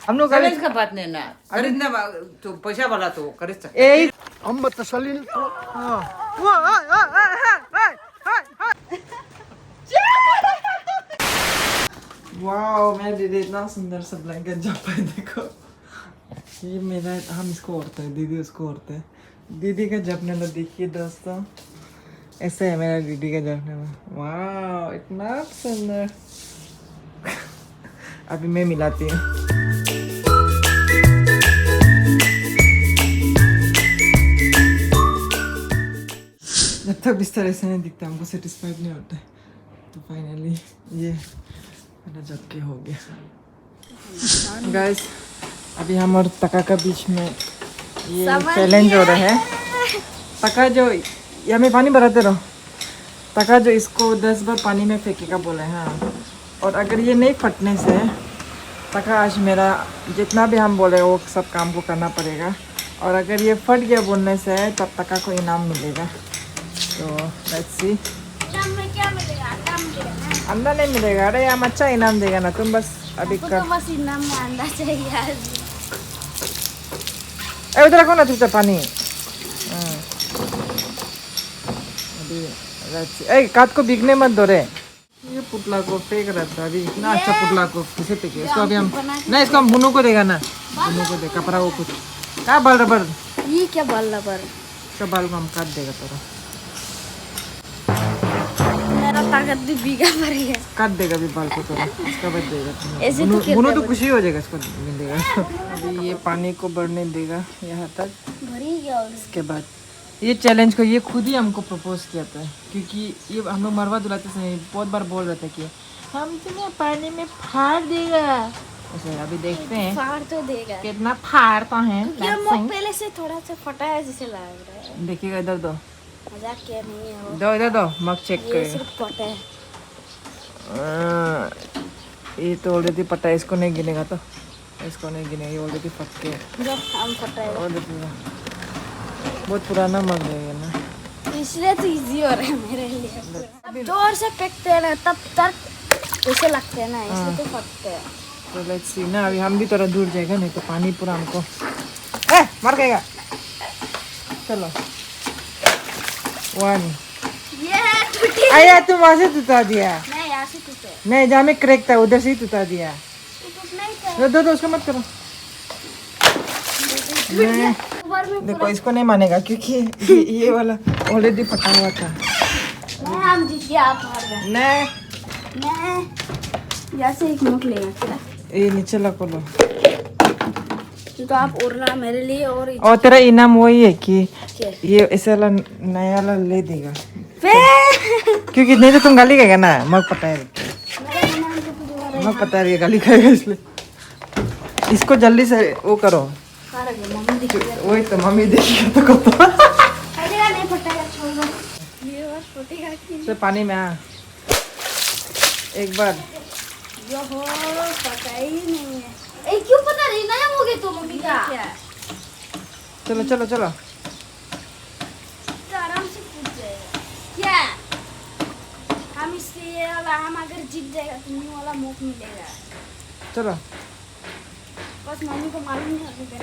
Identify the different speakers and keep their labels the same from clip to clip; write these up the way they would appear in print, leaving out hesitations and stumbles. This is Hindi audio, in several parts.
Speaker 1: हम लोग
Speaker 2: चैलेंज का बात नहीं ना, खरीदने तो पैसा वाला तो खरीद सकते।
Speaker 1: ए हम तसलीन हां वाओ मैं दीदी इतना सुंदर सा ब्लैंकेट जपा है देखो। ये मेरा हम इसको ओढ़ते हैं, दीदी उसको ओढ़ते हैं। दीदी का जपने में देखिए दोस्तों, ऐसे है मेरा दीदी का जपने में। वाओ इतना सुंदर। अभी मैं मिलाती हूँ। जब तक बिस्तर ऐसे नहीं दिखता हमको सेटिस्फाइड नहीं होता है। तो फाइनली ये मेरा जबके हो गया। गाइस अभी हम और तका का बीच में ये चैलेंज हो रहा है। तका जो या में पानी भराते रहो, तका जो इसको 10 बार पानी में फेंकेगा बोला है। हाँ, और अगर ये नहीं फटने से तका आज मेरा जितना भी हम बोले वो सब काम को करना पड़ेगा। और अगर ये फट गया बोलने से तब तका को इनाम मिलेगा। तो लेट्स सी।
Speaker 3: क्या मिलेगा?
Speaker 1: अंडा नहीं मिलेगा। अरे हम अच्छा इनाम देगा ना, तुम बस अभी कर।
Speaker 3: तो बस इनाम में अंडा चाहिए आज।
Speaker 1: ए उधर रखो ना चुपचाप पानी। अभी लेट्स सी। ए काट को बिकने मत दो रे। ये पुतला को फेंक रहा था अभी, इतना अच्छा पुतला को किसे फेंके? इसको अभी हम नहीं, इसको हम बुनू को देगा ना, बुनू को दे कपड़ा वो कुछ क्या बाल रबर।
Speaker 3: ये क्या बाल रबर?
Speaker 1: सब बाल को हम काट देगा तेरा।
Speaker 3: मेरा ताकत भी बीघा भर गया।
Speaker 1: काट देगा भी बाल को तेरा, इसका बाद देगा।
Speaker 3: ऐसे तो
Speaker 1: बुनू तो खुशी हो जाएगा, इसको मिलेगा। अभी ये पानी को बढ़ने देगा यहाँ तक,
Speaker 3: भर ही गया।
Speaker 1: इसके बाद ये चैलेंज को ये खुद ही हमको प्रपोज किया था। क्योंकि ये हम लोग मरवा दुलाते समय बहुत बार बोल रहे थे कि हम तुम्हें पानी में फाड़ देगा ऐसे। अभी देखते हैं
Speaker 3: फाड़ तो देगा,
Speaker 1: कितना फाड़ता है।
Speaker 3: पहले से थोड़ा सा फटा है जैसे लग रहा है।
Speaker 1: देखिएगा इधर दो,
Speaker 3: मजाक क्या नहीं है वो।
Speaker 1: दो इधर दो, मग चेक
Speaker 3: ये
Speaker 1: करेगा।
Speaker 3: सिर्फ फटा है।
Speaker 1: ये तो ऑलरेडी पता है, इसको नहीं गिनेगा तो इसको नहीं गिनेगा, ये ऑलरेडी फट के
Speaker 3: जो हम फटा है
Speaker 1: ऑलरेडी बहुत पुराना मग है ये ना,
Speaker 3: इसलिए तो इजी हो रहा है मेरे लिए। अब जोर से फेंकते हैं ना तब तक ऐसे लगते हैं ना, इसलिए तो फटते हैं।
Speaker 1: तो लेट्स सी ना। अभी हम भी थोड़ा दूर जाएगा, नहीं तो पानी पूरा हमको मर गएगा। चलो 1
Speaker 3: ये
Speaker 1: आया, तुम वहां से टूटा दिया।
Speaker 3: नहीं यहाँ से टूटे।
Speaker 1: नहीं जहाँ में क्रैक था उधर से ही टूटा दिया।
Speaker 3: नहीं था।
Speaker 1: दो उसको मत करो। नहीं, देखो इसको नहीं मानेगा क्योंकि ये वाला ऑलरेडी फटा हुआ था।
Speaker 3: नहीं हम जीत गए, आप हार गए। नहीं यहाँ से एक नोट लेगा क्या?
Speaker 1: ये नीचे लगा लो।
Speaker 3: तो आप उड़ना मेरे लिए
Speaker 1: और तेरा इनाम वही है कि
Speaker 3: क्या?
Speaker 1: ये ऐसा वाला नया वाला ले देगा।
Speaker 3: फिर
Speaker 1: क्योंकि नहीं तो तुम गाली खाएगा ना, मग पता है,
Speaker 3: मेरा इनाम तो पूरा
Speaker 1: मग पता है गाली खाएगा, इसलिए इसको जल्दी से वो करो।
Speaker 3: हार गए। मम्मी दिख गई।
Speaker 1: वही तो मम्मी देखिए तो कब
Speaker 3: फटेगा नहीं फटेगा, छोड़ दो। ये बार फटेगा कि
Speaker 1: से पानी में एक बार।
Speaker 3: जो हो पता ही नहीं है। ए क्यों पता नहीं, नया हो गया तो मम्मी का क्या?
Speaker 1: चलो चलो चलो।
Speaker 3: तो आराम से कूद जाएगा क्या? हम इससे ये वाला, हम अगर जीत जाएगा तो न्यू वाला मुख मिलेगा।
Speaker 1: चलो
Speaker 3: बस मम्मी को मालूम नहीं होगा।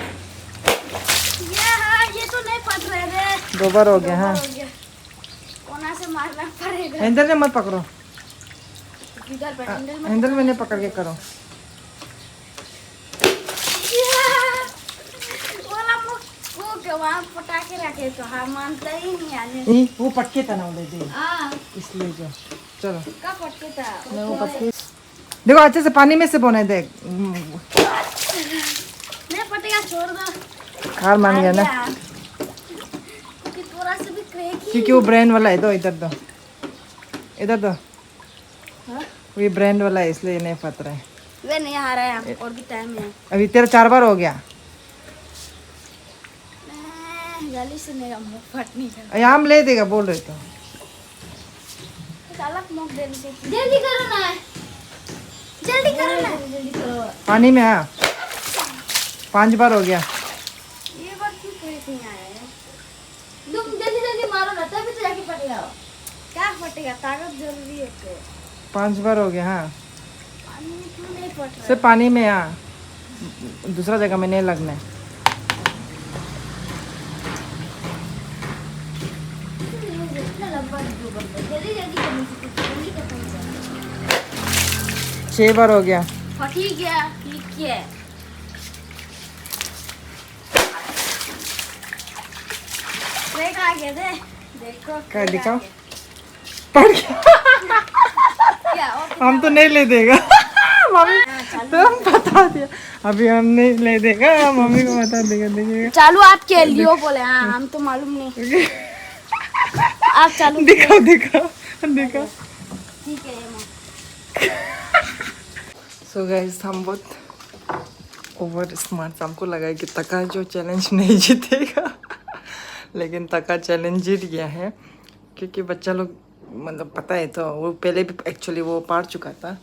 Speaker 3: ये तो नहीं फट रहे रे।
Speaker 1: 2 बार हो गया। हाँ
Speaker 3: कोना से मारना पड़ेगा।
Speaker 1: हैंडल में मत पकड़ो,
Speaker 3: इधर पे हैंडल में
Speaker 1: हैंडल में नहीं पकड़ के करो।
Speaker 3: वाला मुख वो के वहाँ पटाखे रखे तो हम मानता ही नहीं आने।
Speaker 1: वो पटके था ना ऑलरेडी,
Speaker 3: हाँ
Speaker 1: इसलिए जो। चलो
Speaker 3: कब पटके था?
Speaker 1: नहीं, वो पटके देखो अच्छे से पानी में से बोने देख।
Speaker 3: नहीं पटेगा, छोड़ दो।
Speaker 1: हार मान गया ना,
Speaker 3: क्योंकि थोड़ा सा भी क्रैक ही।
Speaker 1: क्योंकि वो ब्रांड वाला है। दो इधर दो, इधर दो।
Speaker 3: हाँ?
Speaker 1: वो ब्रांड वाला है इसलिए नहीं फट रहा है।
Speaker 3: वे नहीं आ रहा है, हम और भी टाइम है।
Speaker 1: अभी तेरा 4 बार हो गया।
Speaker 3: जल्दी से मेरा मुंह फट नहीं रहा।
Speaker 1: यहाँ हम ले देगा बोल रहे तो।
Speaker 3: अलग मुंह दे दे। जल्दी करो ना, जल्दी करो ना, जल्दी करो।
Speaker 1: पानी में 5 बार हो गया।
Speaker 3: ये बार क्यों क्रैक नहीं आया है? तुम जल्दी जल्दी मारो ना, तभी तो जाके फटेगा। क्या फटेगा? ताकत जरूरी है।
Speaker 1: 5 बार हो गया। हाँ
Speaker 3: पानी में क्यों नहीं फट रहा?
Speaker 1: सिर्फ पानी में। दूसरा जगह में नहीं लगना है।
Speaker 3: इतना लंबा जो बनता है, जल्दी जल्दी करनी चाहिए, जल्दी खत्म कर।
Speaker 1: 6 बार हो गया।
Speaker 3: हाँ ठीक है, ठीक है। देख आगे दे, देखो
Speaker 1: क्या
Speaker 3: देख
Speaker 1: दिखाओ?
Speaker 3: आगे।
Speaker 1: पड़ गया।
Speaker 3: क्या और
Speaker 1: हम तो नहीं ले देगा। मम्मी तुम बता दिया, अभी हम नहीं ले देगा, मम्मी को बता देगा, देखिएगा।
Speaker 3: चालू आप के लियो बोले, हाँ हम तो मालूम नहीं। आप चालू
Speaker 1: दिखाओ दिखाओ दिखाओ।
Speaker 3: ठीक है ये माँ।
Speaker 1: सो गाइस हम बहुत ओवर स्मार्ट, हमको लगा है कि तका जो चैलेंज नहीं जीतेगा, लेकिन तका चैलेंज जीत गया है, क्योंकि बच्चा लोग मतलब पता है तो वो पहले भी एक्चुअली वो पार चुका था,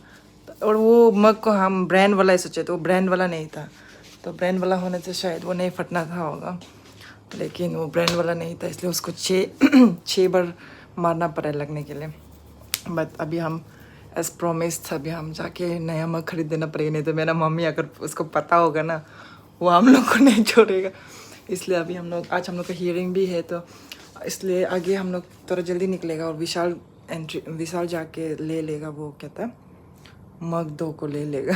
Speaker 1: और वो मग को हम ब्रांड वाला ही सोचे थे, वो ब्रांड वाला नहीं था, तो ब्रांड वाला होने से शायद वो नहीं फटना था होगा, लेकिन वो ब्रांड वाला नहीं था, इसलिए उसको 6 बार मारना पड़ा लगने के लिए। बट अभी हम एज प्रोमिस अभी हम जाके नया मग खरीद देना पड़ेगा, नहीं तो मेरा मम्मी अगर उसको पता होगा ना वो हम लोग को नहीं छोड़ेगा। इसलिए अभी हम लोग आज हम लोग का हियरिंग भी है, तो इसलिए आगे हम लोग थोड़ा जल्दी निकलेगा, और विशाल जाके ले लेगा, वो कहता है मग 2 को ले लेगा।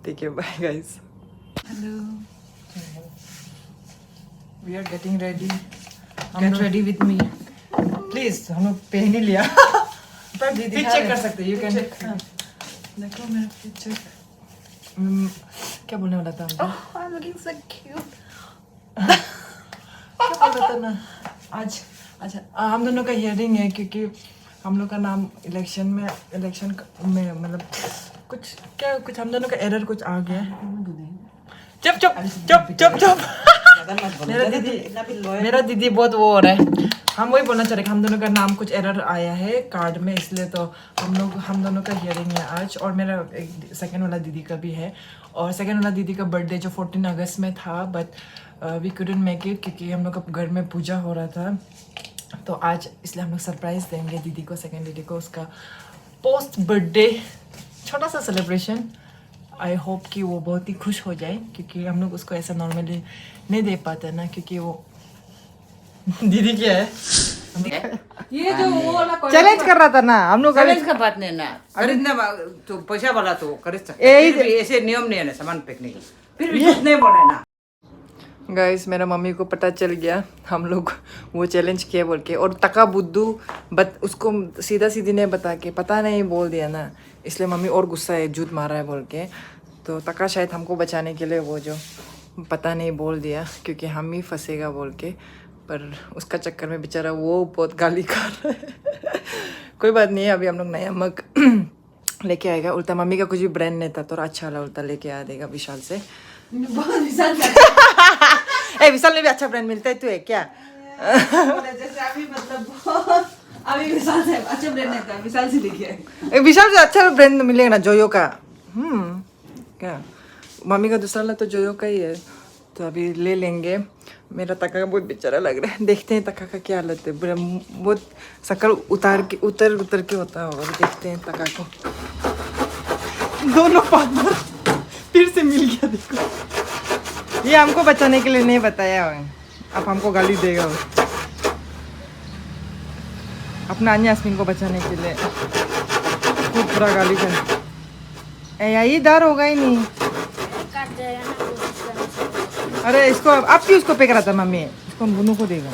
Speaker 1: ठीक है, bye guys. Hello, we are getting ready.
Speaker 2: Get ready with me.
Speaker 1: Please, हम लोग पहन ही लिया। फिर चेक कर सकते, यू कैन। देखो मेरा पिक्चर। क्या बोलने वाला था हमको?
Speaker 2: I'm looking so cute.
Speaker 1: क्या बोल रहा था ना आज? अच्छा, हम दोनों का हियरिंग है, क्योंकि हम लोग का नाम इलेक्शन में मतलब कुछ हम दोनों का एरर कुछ आ गया है। चुप चुप चुप चुप चुप। मेरा दीदी बहुत वो हो रहा है। हम वही बोलना चाह रहे कि हम दोनों का नाम कुछ एरर आया है कार्ड में, इसलिए तो हम दोनों का हियरिंग है आज, और मेरा एक सेकंड वाला दीदी का भी है, और सेकंड वाला दीदी का बर्थडे जो 14 अगस्त में था, but we couldn't make it क्योंकि हम लोग का घर में पूजा हो रहा था, तो आज इसलिए हम लोग सरप्राइज देंगे दीदी को, सेकंड दीदी को, उसका पोस्ट बर्थडे छोटा सा सेलिब्रेशन। आई होप कि वो बहुत ही खुश हो जाए, क्योंकि हम लोग उसको ऐसा नॉर्मली नहीं दे पाते ना, क्योंकि वो दीदी क्या है,
Speaker 2: ये जो वो वाला
Speaker 1: चैलेंज कर रहा था ना हम लोग।
Speaker 2: चैलेंज का बात नहीं ना, खरीदने तो पैसा वाला तो खरीद सकते, फिर भी ऐसे नियम नहीं है ना सामान फेंकने का, फिर भी झूठ नहीं बोले ना।
Speaker 1: गाइस, मेरा मम्मी को पता चल गया हम लोग वो चैलेंज किए बोल के, और तका बुद्धू उसको सीधा सीधी नहीं बता के पता नहीं बोल दिया ना, इसलिए मम्मी और गुस्सा है, झूठ मारा है बोल के। तो तका शायद हमको बचाने के लिए वो जो पता नहीं बोल दिया, क्योंकि हम ही फंसेगा बोल के, पर उसका चक्कर में बेचारा वो बहुत गाली खा रहा है। कोई बात नहीं है, अभी हम लोग नया मग लेके आएगा। उल्टा मम्मी का कुछ भी ब्रांड नहीं था, तो अच्छा वाला उल्टा लेके आ देगा विशाल से। ए, विशाल में भी अच्छा ब्रांड मिलता है, तू है क्या?
Speaker 2: जैसे अभी मतलब अभी विशाल से अच्छा ब्रांड नहीं था, विशाल से लेके आए।
Speaker 1: विशाल से अच्छा ब्रांड मिलेगा ना, जोयो का। क्या मम्मी का दूसरा वाला तो जोयो का ही है, तो अभी ले लेंगे। मेरा तका का बहुत बेचारा लग रहा है, देखते हैं तका का क्या हालत है, बहुत शक्ल उतर के होता होगा, देखते हैं तका को। दोनों पार्टनर फिर से मिल गया, देखो ये हमको बचाने के लिए नहीं बताया है, अब हमको गाली देगा वो, अपना अन्य यास्मीन को बचाने के लिए खूब पूरा गाली कर। यही डर होगा ही नहीं।
Speaker 3: काट जाएगा ना, कोशिश करना।
Speaker 1: अरे इसको अब क्यों उसको पे करा था मम्मी, इसको हम दोनों को देगा।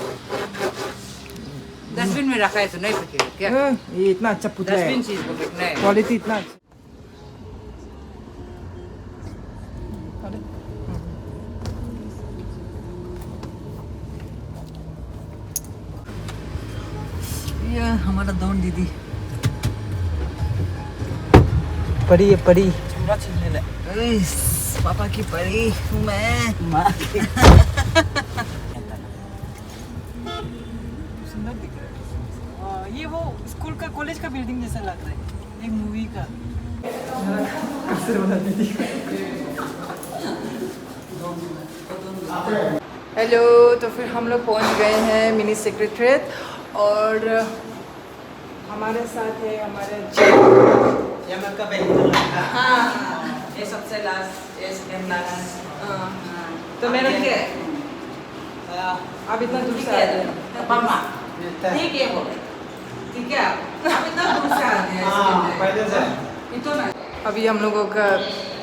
Speaker 2: डस्टबिन में रखा है तो नहीं फेंकेगा क्या?
Speaker 1: ये इतना अच्छा पुतला है,
Speaker 2: डस्टबिन चीज को फेंकना है।
Speaker 1: क्वालिटी इतना अच्छा। ये हमारा दोन दीदी परी है, परी पापा की परी हूँ मैं। सुंदर दिख रहा है। ये वो स्कूल का कॉलेज का बिल्डिंग जैसा लग रहा है, एक मूवी का। हेलो, तो फिर हम लोग पहुंच गए हैं मिनी सेक्रेटरीट, और हमारे साथ है हमारे हाँ
Speaker 2: ये सबसे लास्ट, ये सेकंड लास्ट।
Speaker 1: तो मेरा
Speaker 2: ठीक है।
Speaker 1: अब इतना दूर
Speaker 2: ठीक
Speaker 1: से आ
Speaker 2: है
Speaker 1: गए।
Speaker 2: मामा, ठीक है वो, ठीक है अब इतना दूर से आ गए हैं पहले से इतना।
Speaker 1: अभी हम लोगों का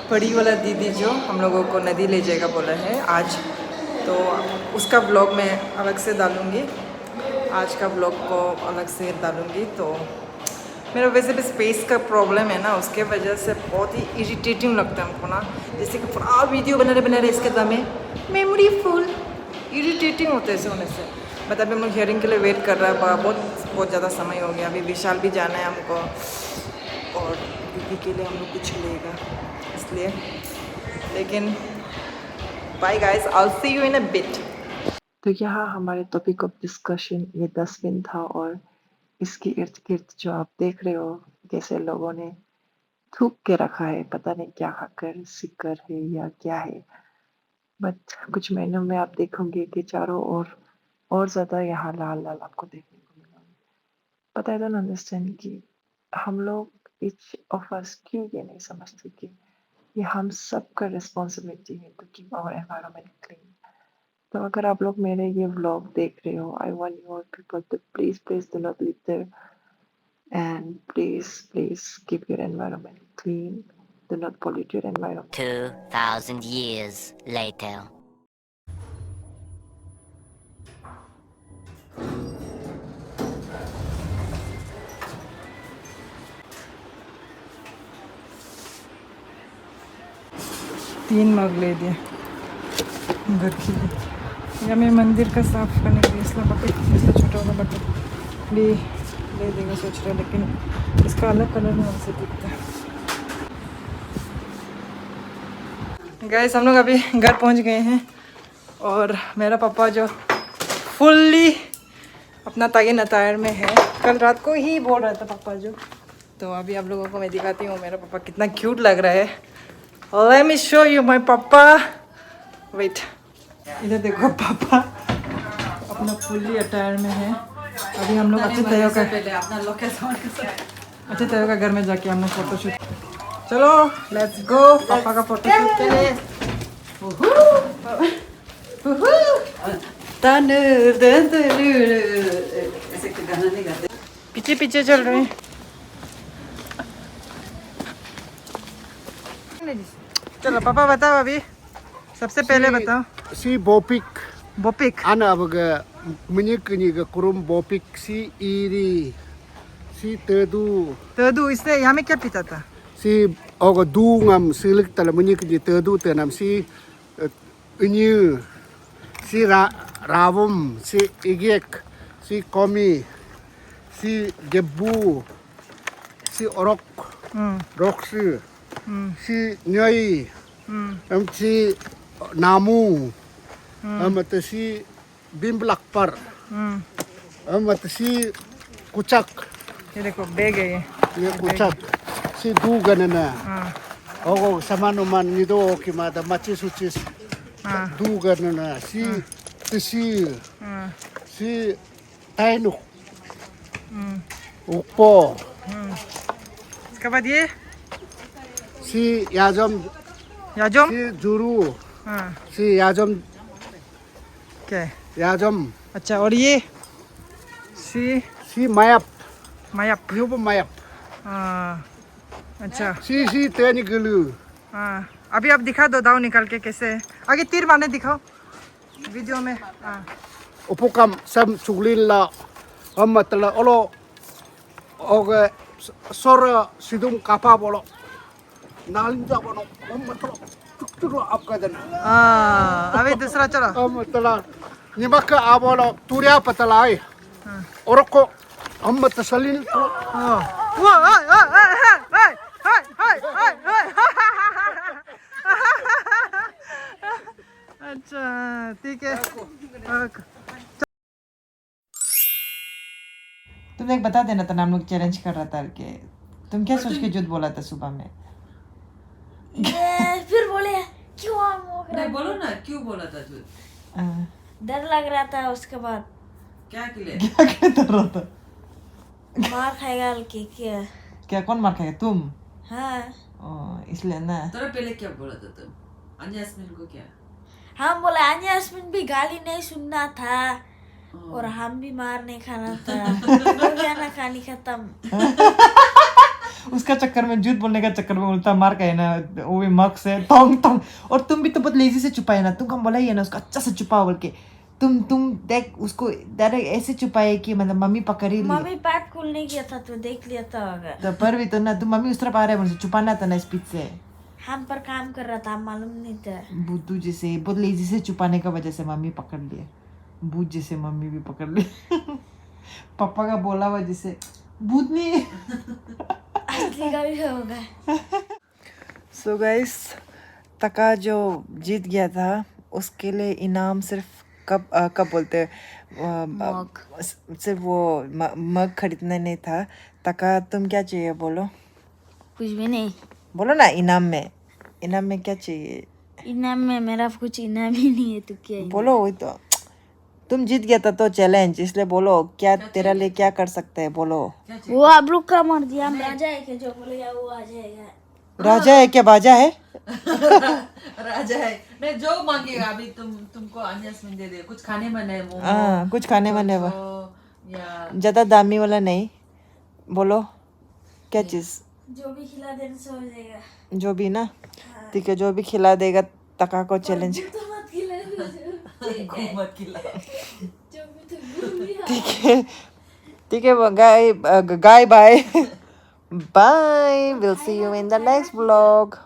Speaker 1: बड़ी वाला दीदी जो हम लोगों को नदी ले जाएगा बोला है आज, तो उसका ब्लॉग मैं अलग से डालूँगी, आज का ब्लॉग को अलग से डालूँगी। तो मेरा वैसे भी स्पेस का प्रॉब्लम है ना, उसके वजह से बहुत ही इरिटेटिंग लगता है हमको ना, जैसे कि पूरा वीडियो बना रहे इसके दम में मेमोरी फुल इरिटेटिंग होते हैं ऐसे होने से। बट अभी हम लोग हियरिंग के लिए वेट कर रहा है, बहुत ज़्यादा समय हो गया। अभी विशाल भी जाना है हमको, और दीदी के लिए हम लोग कुछ लेगा इसलिए। लेकिन bye guys, I will see you in a bit. तो यहाँ हमारे टॉपिक ऑफ डिस्कशन ये डस्टबिन था, और इसके इर्द गिर्द जो आप देख रहे हो कैसे लोगों ने थूक के रखा है, पता नहीं क्या खाकर, सिक्कर है या क्या है। बट कुछ महीनों में आप देखोगे कि चारों ओर और ज़्यादा यहाँ लाल लाल आपको देखने को मिलेंगे। पता है, डोंट अंडरस्टैंड कि हम लोग ईच ऑफ अस क्यों ये नहीं समझते कि ये हम सबका रिस्पॉन्सिबिलिटी है to keep our environment clean. तो अगर आप लोग मेरे ये व्लॉग देख रहे हो, I want your people to please do not litter, and please keep your environment clean. Do not pollute your environment.
Speaker 4: 2,000 years later.
Speaker 1: तीन मग ले दिए घर के लिए, या मैं मंदिर का साफ करने के लिए इसलिए बकेट, इसलिए छोटा वाला बकेट भी ले देगा सोच रहा, लेकिन इसका अलग कलर में हमसे दिखता है। गाइस, हम लोग अभी घर पहुंच गए हैं, और मेरा पापा जो फुल्ली अपना तागिन अतायर में है, कल रात को ही बोल रहा था पापा जो। तो अभी आप लोगों को मैं दिखाती हूँ मेरा पापा कितना क्यूट लग रहा है। Let me show you my पापा। वेट, इधर देखो, पापा अपना फुल्ली अटायर में है। अभी हम लोग अच्छे तरह का घर में जाके हम लोग फोटोशूट, चलो लेट्स गो पापा का फोटोशूट के लिए।
Speaker 2: ऐसे गाना नहीं गाते,
Speaker 1: पीछे पीछे चल रहे हैं। चलो पापा बताओ, अभी सबसे पहले बताओ।
Speaker 5: Si bopik
Speaker 1: बोपिक
Speaker 5: ana baga menyekeni ga kurum bopik si iri si tedu
Speaker 1: तदू, इसने यहाँ में क्या पीता था?
Speaker 5: si oga dungam silik tala menyekeni tedu tenam si inyu si ravum si igek si komi si gebu si orok roksi si nyai si namu amat si bimblak par amat si kucak
Speaker 1: ये देखो बैग है ये।
Speaker 5: kucak si duganana ogo samanuman nido kimada machi sucis duganana si si tainu ukpo
Speaker 1: इसके बाद ये
Speaker 5: si yajam
Speaker 1: याजम।
Speaker 5: si juru
Speaker 1: हाँ,
Speaker 5: si yajam
Speaker 1: क्या है?
Speaker 5: yajam
Speaker 1: अच्छा, और ये सी
Speaker 5: si mayap
Speaker 1: मायाप।
Speaker 5: yuba mayap
Speaker 1: हाँ, अच्छा।
Speaker 5: si teni gelu
Speaker 1: हाँ, अभी आप दिखा दो दाव निकाल के कैसे है। आगे तीर मारने दिखाओ वीडियो में। हाँ,
Speaker 5: upukam sam suglila amatla olo oge sora sidum kapa bolo nalinja bono amatla tukuru apkadan
Speaker 1: अभी दूसरा चलो।
Speaker 5: amatla nimaka abolo turya patalai oroko amat salin
Speaker 1: हाँ, वाह, हाय हाय हाय हाय हाय हाय हाय हाय। अच्छा ठीक है। तुम एक बता देना था ना, हम लोग चैलेंज कर रहा था कि तुम क्या सोच के झूठ बोला था सुबह में?
Speaker 3: फिर बोले क्यों आप वो कर रहे
Speaker 2: नहीं बोलो ना, क्यों बोला था तू?
Speaker 1: हाँ,
Speaker 3: हो? डर लग रहा था, उसके बाद
Speaker 2: क्या के लिए?
Speaker 1: क्या कहता रहा था?
Speaker 3: मार खाएगा के क्या?
Speaker 1: क्या कौन मार खाएगा? तुम?
Speaker 3: हाँ
Speaker 1: इसलिए ना
Speaker 2: तेरा पहले क्या बोला था तुम अन्यास्मिन को क्या
Speaker 3: हम बोले अन्यास्मिन भी गाली नहीं सुनना था और हम भी मार नहीं खाना था हो गया ना कहानी खत्म
Speaker 1: उसका चक्कर में झूठ बोलने का चक्कर में उल्टा मार का है ना वो भी मग से तोंग तोंग और तुम भी तो बहुत लेजी से छुपाए ना तुमको हम बोला ही है ना उसको अच्छा से छुपाओ बोल के तुम देख उसको डायरेक्ट ऐसे छुपाए कि मतलब मम्मी पकड़ ही ली
Speaker 3: मम्मी पाइप खोलने गया था तो देख लिया था अगर
Speaker 1: तो पर भी तो ना तुम मम्मी उस तरफ आ रहे मुझे छुपाना था ना स्पीड से
Speaker 3: हम पर काम कर रहा था मालूम नहीं था
Speaker 1: बुद्धू जैसे बहुत लेजी से छुपाने का वजह से मम्मी पकड़ लिए भूत जैसे मम्मी भी पकड़ ली पापा का बोला वजह से भूत नहीं
Speaker 3: असली का भी होगा
Speaker 1: सो गाइस तका जो जीत गया था उसके लिए इनाम सिर्फ कब बोलते हैं सिर्फ वो मग खरीदना नहीं था तका तुम क्या चाहिए बोलो
Speaker 3: कुछ भी नहीं
Speaker 1: बोलो ना इनाम में क्या चाहिए
Speaker 3: इनाम में मेरा कुछ इनाम ही नहीं है तो क्या है?
Speaker 1: बोलो वही तो तुम जीत गया था तो चैलेंज इसलिए बोलो क्या तेरा लिए क्या कर सकते हैं बोलो
Speaker 3: वो आप लोग का मर्जी हम राजा है कि जो बोलेगा वो आ जाएगा
Speaker 1: राजा है क्या बाजा है
Speaker 2: राजा है नहीं जो मांगेगा अभी तुमको अन्यास्मिन दे दे कुछ खाने मन है मोमो
Speaker 1: हाँ कुछ खाने वाले वो
Speaker 2: या
Speaker 1: ज्यादा दामी वाला नहीं बोलो क्या चीज
Speaker 3: जो भी खिला देने से हो जाएगा
Speaker 1: जो भी ना ठीक है जो भी खिला देगा तका को चैलेंज
Speaker 3: तो मत खिला
Speaker 2: मत खिलाओ
Speaker 3: जो भी तो
Speaker 1: ठीक है guys bye bye will see you in the next vlog